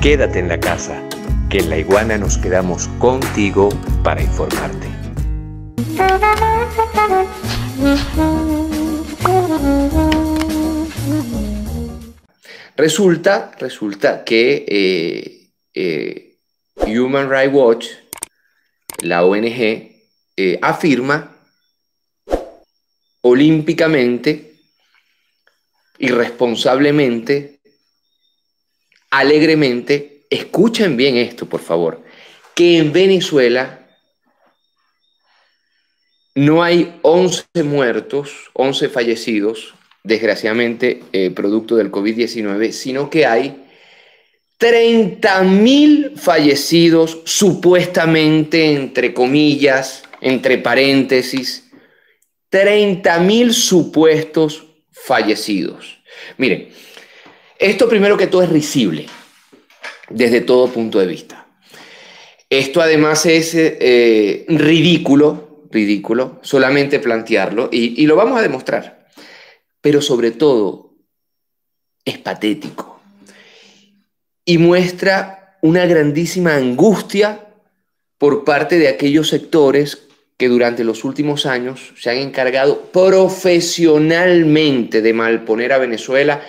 Quédate en la casa, que en La Iguana nos quedamos contigo para informarte. Resulta que Human Rights Watch, la ONG, afirma olímpicamente, irresponsablemente, alegremente, escuchen bien esto, por favor, que en Venezuela no hay 11 muertos, 11 fallecidos, desgraciadamente, producto del COVID-19, sino que hay 30.000 fallecidos, supuestamente, entre comillas, entre paréntesis, 30.000 supuestos fallecidos. Miren, esto primero que todo es risible, desde todo punto de vista. Esto además es ridículo, solamente plantearlo, y lo vamos a demostrar. Pero sobre todo, es patético. Y muestra una grandísima angustia por parte de aquellos sectores que durante los últimos años se han encargado profesionalmente de malponer a Venezuela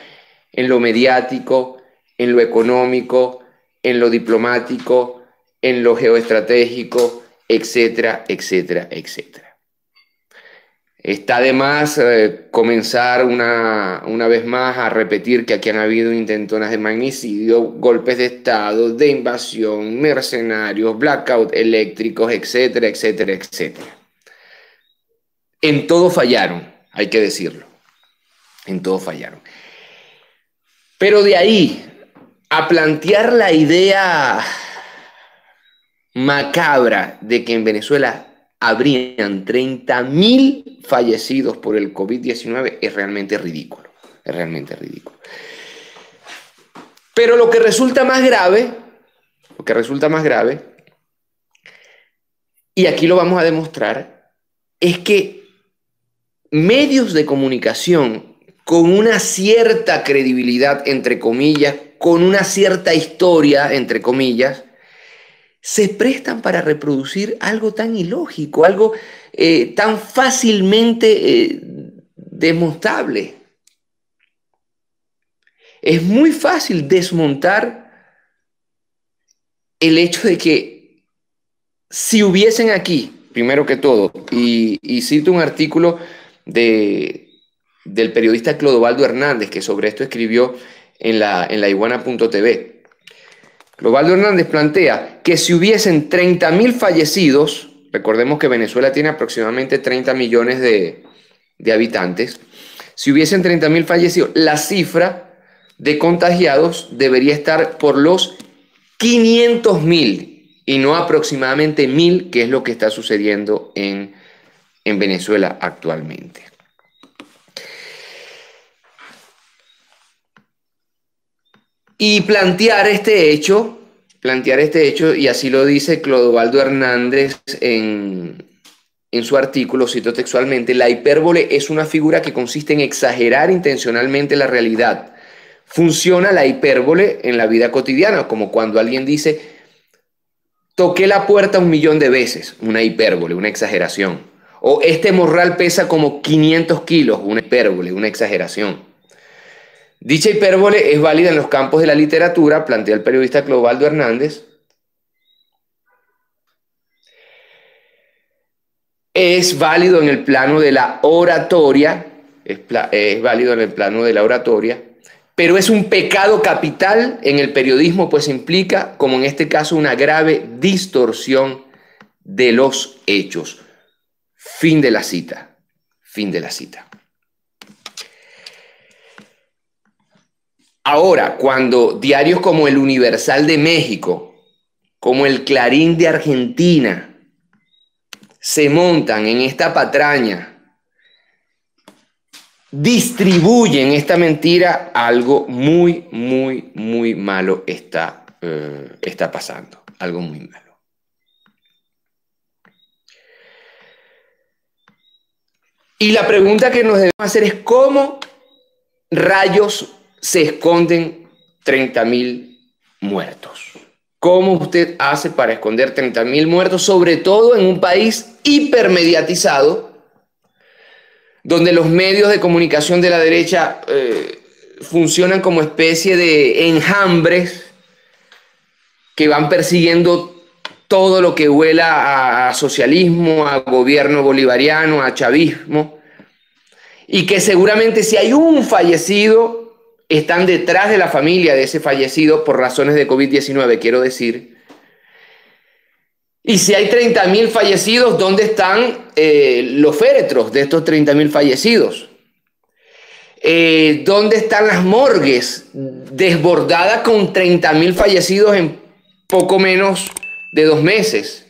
en lo mediático, en lo económico, en lo diplomático, en lo geoestratégico, etcétera, etcétera, etcétera. Está de más comenzar una vez más a repetir que aquí han habido intentonas de magnicidio, golpes de Estado, de invasión, mercenarios, blackout eléctricos, etcétera, etcétera, etcétera. En todo fallaron, hay que decirlo. En todo fallaron. Pero de ahí a plantear la idea macabra de que en Venezuela habrían 30.000 fallecidos por el COVID-19 es realmente ridículo. Es realmente ridículo. Pero lo que resulta más grave, y aquí lo vamos a demostrar, es que medios de comunicación con una cierta credibilidad, entre comillas, con una cierta historia, entre comillas, se prestan para reproducir algo tan ilógico, algo tan fácilmente desmontable. Es muy fácil desmontar el hecho de que si hubiesen aquí, primero que todo, y cito un artículo del periodista Clodovaldo Hernández, que sobre esto escribió en la iguana.tv. Clodovaldo Hernández plantea que si hubiesen 30.000 fallecidos, recordemos que Venezuela tiene aproximadamente 30 millones de habitantes, si hubiesen 30.000 fallecidos, la cifra de contagiados debería estar por los 500.000 y no aproximadamente 1.000, que es lo que está sucediendo en Venezuela actualmente. Y plantear este hecho, y así lo dice Clodovaldo Hernández en su artículo, cito textualmente: la hipérbole es una figura que consiste en exagerar intencionalmente la realidad. Funciona la hipérbole en la vida cotidiana, como cuando alguien dice, toqué la puerta 1.000.000 de veces, una hipérbole, una exageración. O este morral pesa como 500 kilos, una hipérbole, una exageración. Dicha hipérbole es válida en los campos de la literatura, plantea el periodista Clodovaldo Hernández. Es válido en el plano de la oratoria, pero es un pecado capital en el periodismo, pues implica, como en este caso, una grave distorsión de los hechos. Fin de la cita. Fin de la cita. Ahora, cuando diarios como el Universal de México, como el Clarín de Argentina, se montan en esta patraña, distribuyen esta mentira, algo muy, muy, muy malo está pasando. Algo muy malo. Y la pregunta que nos debemos hacer es ¿cómo rayos se esconden 30.000 muertos. ¿Cómo usted hace para esconder 30.000 muertos, sobre todo en un país hipermediatizado, donde los medios de comunicación de la derecha funcionan como especie de enjambres que van persiguiendo todo lo que huela a socialismo, a gobierno bolivariano, a chavismo, y que seguramente si hay un fallecido, están detrás de la familia de ese fallecido por razones de COVID-19, quiero decir. Y si hay 30.000 fallecidos, ¿dónde están los féretros de estos 30.000 fallecidos? ¿Dónde están las morgues desbordadas con 30.000 fallecidos en poco menos de 2 meses?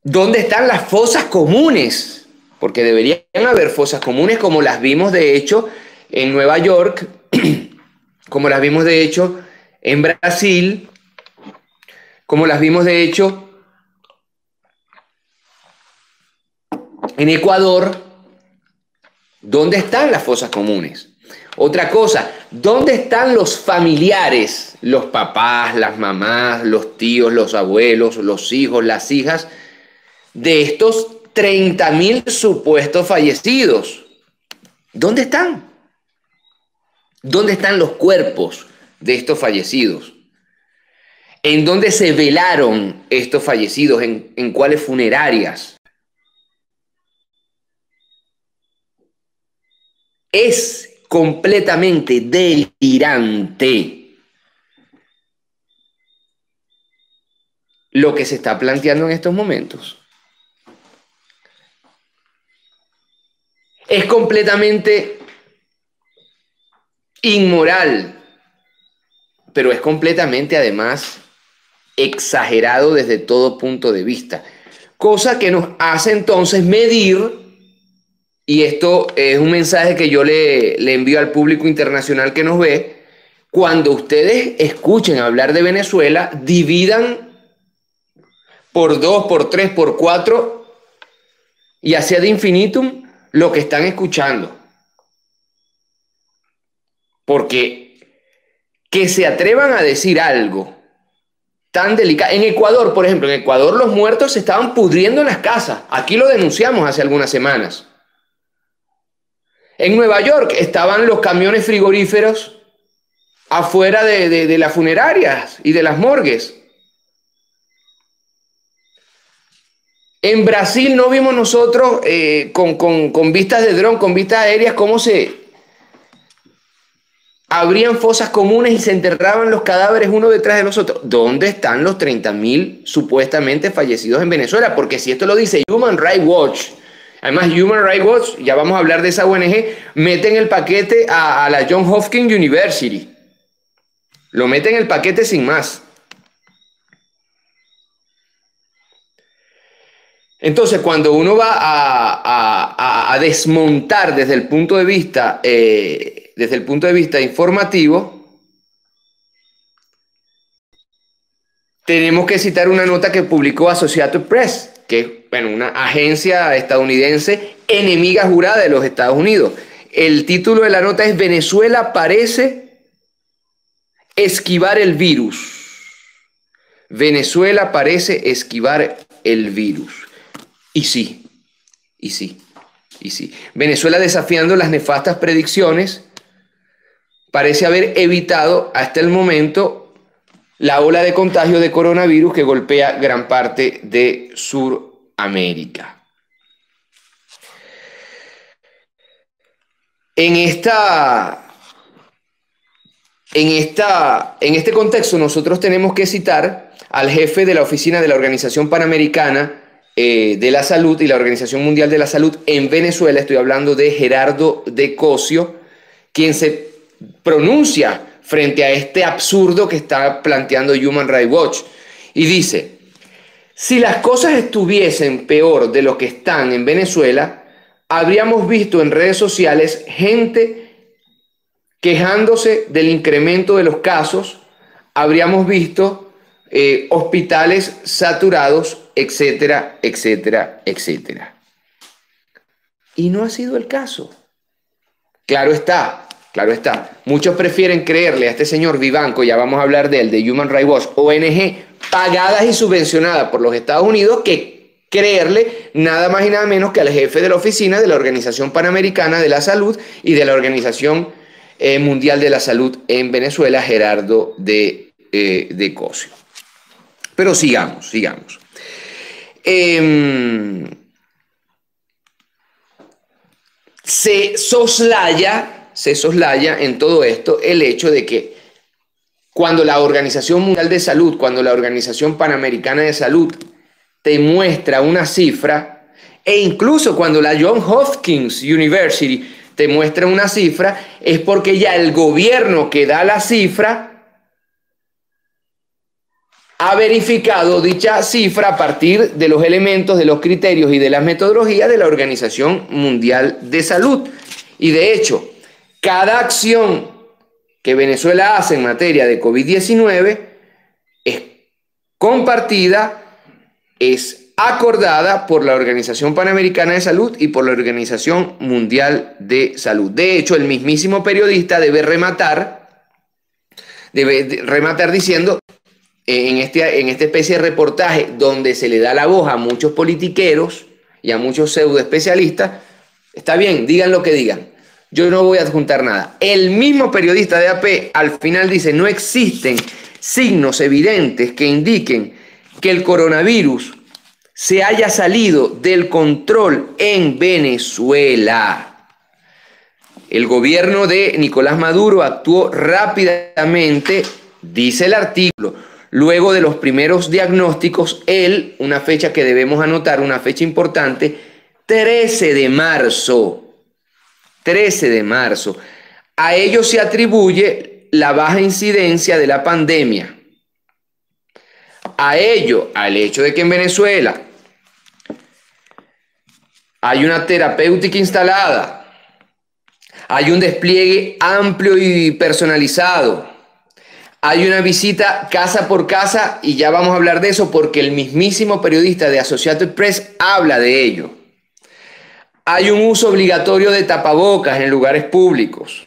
¿Dónde están las fosas comunes? Porque deberían haber fosas comunes como las vimos de hecho en Nueva York, como las vimos de hecho en Brasil, como las vimos de hecho en Ecuador. ¿Dónde están las fosas comunes? Otra cosa, ¿dónde están los familiares, los papás, las mamás, los tíos, los abuelos, los hijos, las hijas de estos 30.000 supuestos fallecidos? ¿Dónde están? ¿Dónde están los cuerpos de estos fallecidos? ¿En dónde se velaron estos fallecidos? ¿En cuáles funerarias? Es completamente delirante lo que se está planteando en estos momentos. Es completamente inmoral, pero es completamente además exagerado desde todo punto de vista. Cosa que nos hace entonces medir, y esto es un mensaje que yo le envío al público internacional que nos ve: cuando ustedes escuchen hablar de Venezuela, dividan por 2, por 3, por 4 y hacia ad infinitum lo que están escuchando. Porque que se atrevan a decir algo tan delicado. En Ecuador, por ejemplo, en Ecuador los muertos se estaban pudriendo en las casas. Aquí lo denunciamos hace algunas semanas. En Nueva York estaban los camiones frigoríferos afuera de las funerarias y de las morgues. En Brasil no vimos nosotros con vistas de dron, con vistas aéreas, cómo se abrían fosas comunes y se enterraban los cadáveres uno detrás de los otros. ¿Dónde están los 30.000 supuestamente fallecidos en Venezuela? Porque si esto lo dice Human Rights Watch, además Human Rights Watch, ya vamos a hablar de esa ONG, mete en el paquete a la Johns Hopkins University. Lo mete en el paquete sin más. Entonces, cuando uno va a desmontar desde el punto de vista informativo, tenemos que citar una nota que publicó Associated Press, que es, bueno, una agencia estadounidense enemiga jurada de los Estados Unidos. El título de la nota es: Venezuela parece esquivar el virus. Venezuela parece esquivar el virus. Y sí, y sí, y sí. Venezuela, desafiando las nefastas predicciones, parece haber evitado hasta el momento la ola de contagio de coronavirus que golpea gran parte de Sudamérica. En este contexto nosotros tenemos que citar al jefe de la oficina de la Organización Panamericana de la Salud y la Organización Mundial de la Salud en Venezuela. Estoy hablando de Gerardo de Cosio, quien se pronuncia frente a este absurdo que está planteando Human Rights Watch y dice: si las cosas estuviesen peor de lo que están en Venezuela, habríamos visto en redes sociales gente quejándose del incremento de los casos, habríamos visto hospitales saturados, etcétera, etcétera, etcétera. Y no ha sido el caso. Claro está, Claro está. Muchos prefieren creerle a este señor Vivanco, ya vamos a hablar de él, de Human Rights Watch, ONG pagadas y subvencionadas por los Estados Unidos, que creerle nada más y nada menos que al jefe de la oficina de la Organización Panamericana de la Salud y de la Organización Mundial de la Salud en Venezuela, Gerardo de Cosio. Pero sigamos. Se soslaya en todo esto el hecho de que cuando la Organización Mundial de Salud, cuando la Organización Panamericana de Salud te muestra una cifra, e incluso cuando la Johns Hopkins University te muestra una cifra, es porque ya el gobierno que da la cifra ha verificado dicha cifra a partir de los elementos, de los criterios y de las metodologías de la Organización Mundial de Salud. Y de hecho, cada acción que Venezuela hace en materia de COVID-19 es compartida, es acordada por la Organización Panamericana de Salud y por la Organización Mundial de Salud. De hecho, el mismísimo periodista debe rematar diciendo, en esta especie de reportaje donde se le da la voz a muchos politiqueros y a muchos pseudo especialistas, está bien, digan lo que digan, yo no voy a adjuntar nada. El mismo periodista de AP al final dice: no existen signos evidentes que indiquen que el coronavirus se haya salido del control en Venezuela. El gobierno de Nicolás Maduro actuó rápidamente, dice el artículo, luego de los primeros diagnósticos. Una fecha que debemos anotar, una fecha importante, 13 de marzo. 13 de marzo. A ello se atribuye la baja incidencia de la pandemia. A ello, al hecho de que en Venezuela hay una terapéutica instalada, hay un despliegue amplio y personalizado, hay una visita casa por casa, y ya vamos a hablar de eso porque el mismísimo periodista de Associated Press habla de ello. Hay un uso obligatorio de tapabocas en lugares públicos.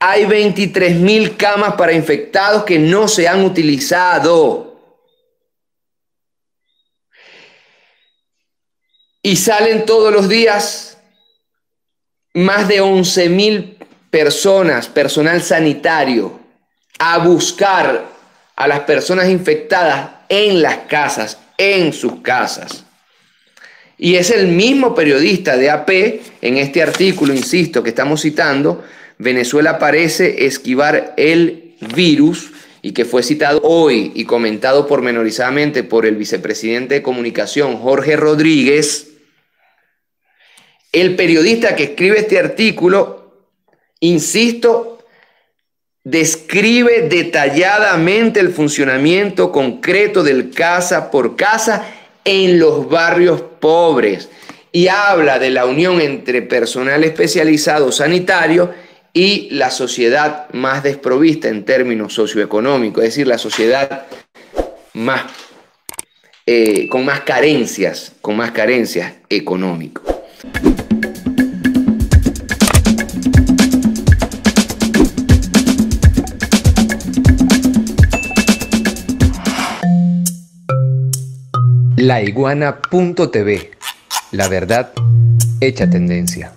Hay 23.000 camas para infectados que no se han utilizado. Y salen todos los días más de 11.000 personas, personal sanitario, a buscar a las personas infectadas en las casas, en sus casas. Y es el mismo periodista de AP, en este artículo, insisto, que estamos citando, Venezuela parece esquivar el virus, y que fue citado hoy y comentado pormenorizadamente por el vicepresidente de Comunicación, Jorge Rodríguez. El periodista que escribe este artículo, insisto, describe detalladamente el funcionamiento concreto del casa por casa en los barrios pobres, y habla de la unión entre personal especializado sanitario y la sociedad más desprovista en términos socioeconómicos, es decir, la sociedad más, con más carencias económicas. Laiguana.tv, la verdad hecha tendencia.